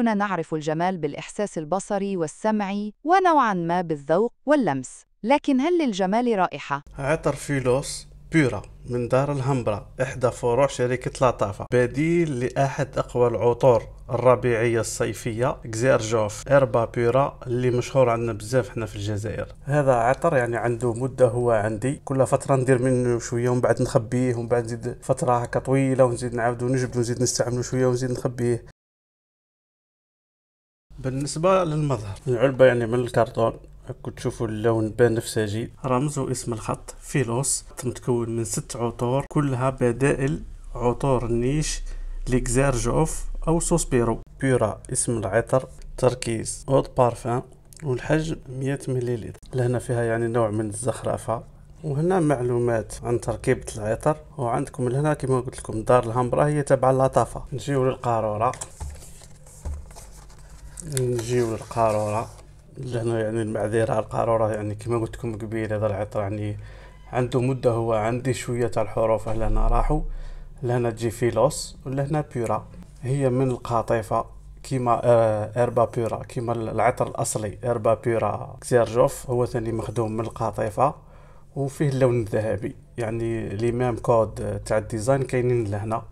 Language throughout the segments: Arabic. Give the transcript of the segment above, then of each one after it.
كلنا نعرف الجمال بالإحساس البصري والسمعي ونوعاً ما بالذوق واللمس، لكن هل للجمال رائحة؟ عطر فيلوس بيورا من دار الهمبرة، إحدى فروع شركة لطافة، بديل لأحد أقوى العطور الربيعية الصيفية إكزيرجوف إربا بيورا اللي مشهور عندنا بزاف حنا في الجزائر. هذا عطر يعني عنده مدة هو عندي، كل فترة ندير منه شوية ومن بعد نخبيه ومن بعد نزيد فترة هكا طويلة ونزيد نعاودو نجبدو ونزيد نستعملو شوية ونزيد نخبيه. بالنسبة للمظهر، العلبة يعني من الكرتون، كنت تشوفوا اللون بنفسجي، رمز واسم الخط فيلوس، متكون من 6 عطور كلها بدائل عطور النيش ليكزيرجوف او سوسبيرو. بيورا اسم العطر، تركيز اود بارفان، والحجم 100 مليلتر. لهنا فيها يعني نوع من الزخرفة. وهنا معلومات عن تركيبة العطر. وعندكم لهنا كما قلت لكم دار الهمبرة هي تبع اللطافة. نجيو للقارورة لهنا يعني المعذرة على القارورة، يعني كما قلت لكم قبيل هذا العطر يعني عنده مدة هو عندي شوية تاع الحروف لهنا راحوا. لهنا تجي فيلوس ولهنا بيورا، هي من القاطفة كيما إربا بيورا، كيما العطر الأصلي إربا بيورا إكزيرجوف هو ثاني مخدوم من القاطفة وفيه اللون الذهبي، يعني لي ميم كود تاع الديزاين كاينين لهنا.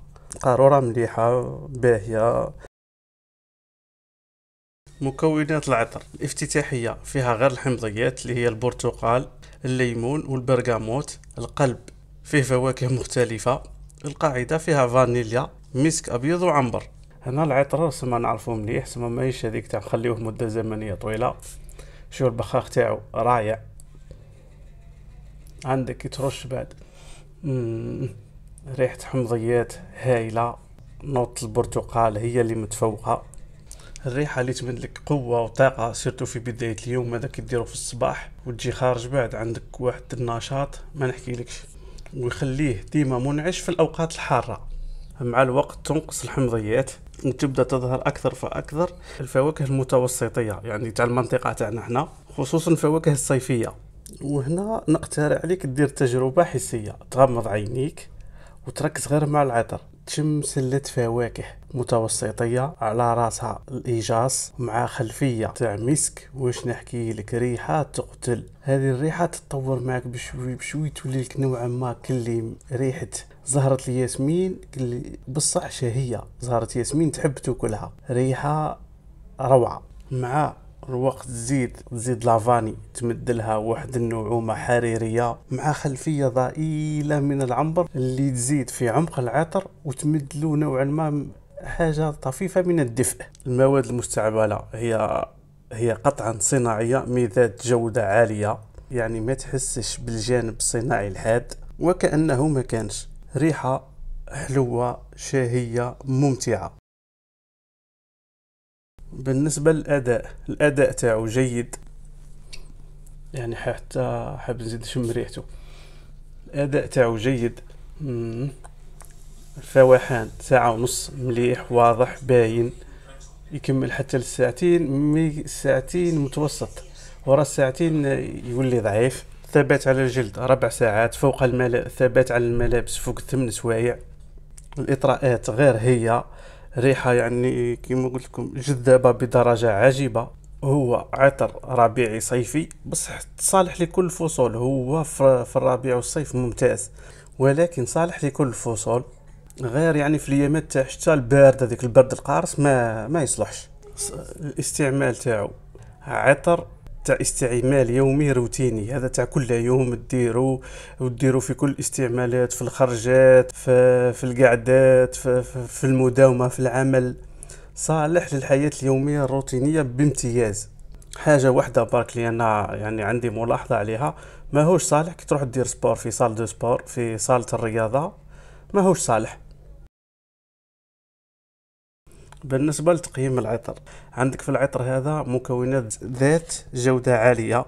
قارورة مليحة باهية. مكونات العطر الافتتاحية فيها غير الحمضيات اللي هي البرتقال، الليمون والبرغاموت. القلب فيه فواكه مختلفة. القاعدة فيها فانيليا، مسك أبيض وعنبر. هنا العطر سما نعرفوه مليح، سما ماهيش هذيك تاع نخليوه مدة زمنية طويلة. شو البخاخ تاعو رائع، عندك يترش بعد ريحة حمضيات هايلة. نوط البرتقال هي اللي متفوقة. الريحة اللي تمدلك قوة وطاقة سيرتو في بداية اليوم، هذا كديرو في الصباح وتجي خارج بعد عندك واحد النشاط ما نحكيلكش، ويخليه ديما منعش في الأوقات الحارة. مع الوقت تنقص الحمضيات وتبدأ تظهر أكثر فأكثر الفواكه المتوسطية، يعني تاع المنطقة تاعنا حنا، خصوصا الفواكه الصيفية. وهنا نقترح عليك دير تجربة حسية، تغمض عينيك وتركز غير مع العطر، تشم سلة فواكه متوسطية على راسها الإيجاص مع خلفية تاع مسك. واش نحكي لك، ريحة تقتل. هذه الريحة تتطور معك بشوي بشوي، تولي لك نوعا ما كلي ريحة زهرة الياسمين، كلي بصح شهية. زهرة ياسمين تحب تاكلها، ريحة روعة. مع الوقت تزيد لافاني، تمدلها واحد النعومة حريرية مع خلفية ضئيلة من العنبر اللي تزيد في عمق العطر وتمدلو نوعا ما حاجة طفيفة من الدفء. المواد المستعملة هي قطعا صناعية من ذات جودة عالية، يعني ما تحسش بالجانب الصناعي الحاد وكأنه ما كانش. ريحة حلوة شهية ممتعة. بالنسبة للأداء، الأداء تاعو جيد، يعني حتى حاب نزيد نشم ريحته. الأداء تاعو جيد. الفواحان 1.5 مليح واضح باين، يكمل حتى لساعتين، ساعتين متوسط، ورا الساعتين يولي ضعيف. ثبات على الجلد 4 ساعات، فوق ثبات على الملابس فوق 8 سوايع. الإطراءات غير هي، ريحة يعني كما قلت لكم جذابة بدرجة عجيبة. هو عطر ربيعي صيفي بصح صالح لكل الفصول، هو في الربيع والصيف ممتاز، ولكن صالح لكل الفصول. غير يعني في الايامات تاع الشتاء البارد، هذيك البرد القارس ما يصلحش. الاستعمال تاعو عطر تاع استعمال يومي روتيني، هذا تاع كل يوم تديرو في كل الاستعمالات، في الخرجات، في القعدات، في المداومة في العمل. صالح للحياة اليومية الروتينية بامتياز. حاجة واحدة برك اللي أنا يعني عندي ملاحظة عليها، ما هوش صالح كي تروح دير سبور في صال دو سبور، في صالة الرياضة، ما هوش صالح. بالنسبة لتقييم العطر، عندك في العطر هذا مكونات ذات جودة عالية.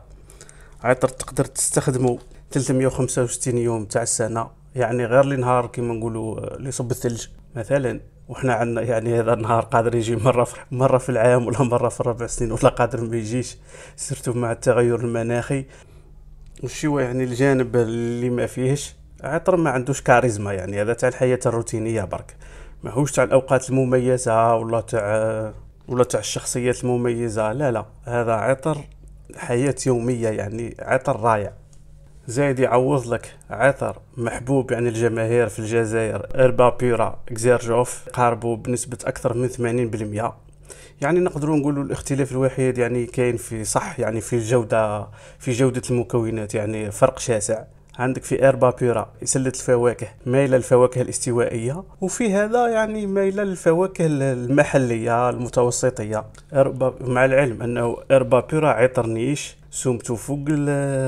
عطر تقدر تستخدمه 365 يوم تاع السنة، يعني غير لنهار كما نقولوا اللي يصب الثلج مثلا. وحنا عندنا يعني هذا النهار قادر يجي مرة في العام ولا مرة في 4 سنين، ولا قادر ما يجيش، سيرتو مع التغير المناخي. وشيوا يعني الجانب اللي ما فيهش عطر ما عندوش كاريزما، يعني هذا تاع الحياة الروتينية برك، ماهوش تاع الأوقات المميزة ولا ولا تاع الشخصيات المميزة، لا، هذا عطر حياة يومية، يعني عطر رائع. زايد يعوض لك عطر محبوب يعني الجماهير في الجزائر، إربا بيورا إكزيرجوف، قاربه بنسبة أكثر من 80%. يعني نقدروا نقولوا الاختلاف الوحيد يعني كاين في يعني في جودة المكونات، يعني فرق شاسع. عندك في إربا بيورا سلة الفواكه مايلة للفواكه الاستوائية، وفي هذا يعني مايلة للفواكه المحلية المتوسطية. مع العلم أنه إربا بيورا عطر نيش سومته فوق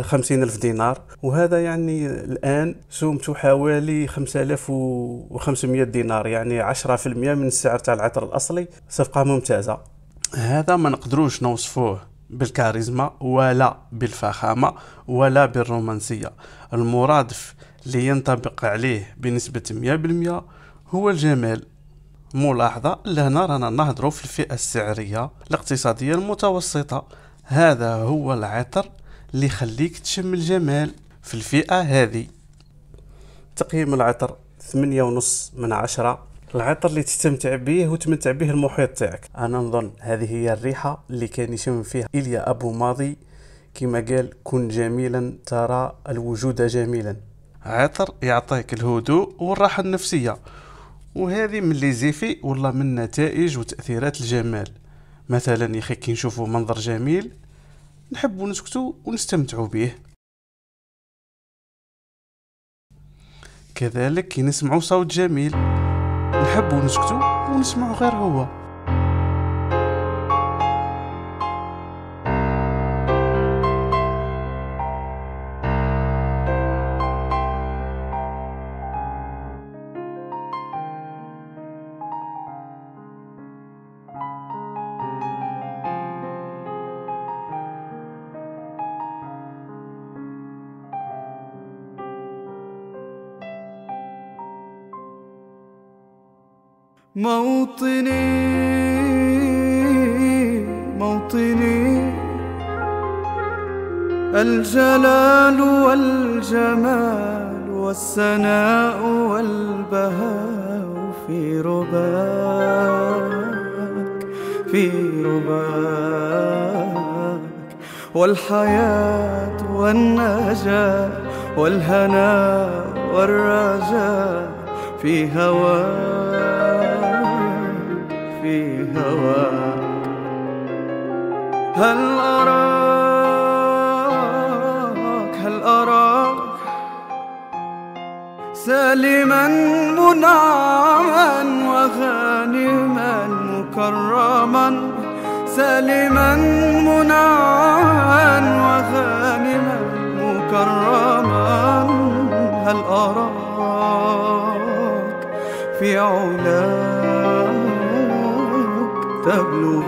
50,000 دينار، وهذا يعني الآن سومته حوالي 5,500 دينار، يعني 10% من السعر تاع العطر الأصلي. صفقة ممتازة. هذا ما نقدروش نوصفوه بالكاريزما ولا بالفخامة ولا بالرومانسية. المرادف اللي ينطبق عليه بنسبة 100% هو الجمال. ملاحظة، لهنا رانا نهضروا في الفئة السعرية الاقتصادية المتوسطة. هذا هو العطر اللي يخليك تشم الجمال في الفئة هذه. تقييم العطر 8.5/10. العطر اللي تستمتع به وتمتع به المحيط تاعك. انا نظن هذه هي الريحة اللي كان يشم فيها إيليا أبو ماضي، كما قال: كن جميلا ترى الوجود جميلا. عطر يعطيك الهدوء والراحة النفسية، وهذه من لي زيفي والله من نتائج وتأثيرات الجمال. مثلا يا اخي كي نشوفوا منظر جميل نحبوا نسكتوا ونستمتعوا به، كذلك كي نسمعوا صوت جميل نحبوا نسكتوا ونسمعوا غير هو. موطني الجلال والجمال والسناء والبهاء في رباك والحياة والنجاة والهناء والرجاء في هواك هل أراك سالما منعما وغانما مكرما، سالما منعما وغانما مكرما. هل أراك في علاك تبلغ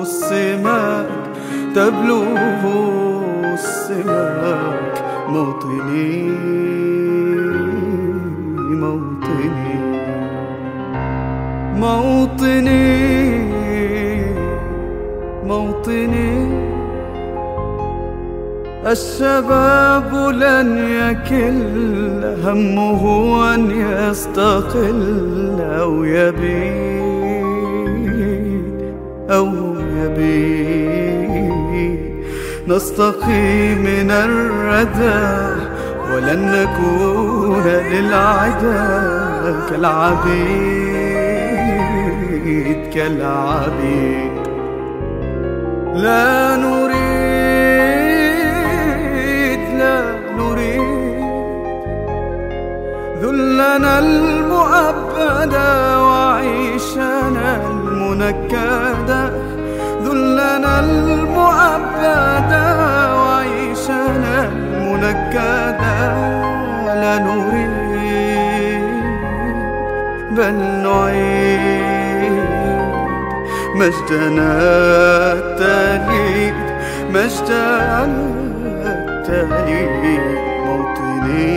السماك موطني الشباب لن يكل همه أن يستقل أو يبيد نستقي من الردى ولن نكون للعدا كالعبيد لا نريد ذلنا المؤبدا وعيشنا المنكدا، ذلنا المؤبدا وعيشنا المنكدا. لا نريد بل نعيد مجدنا التاليد موطني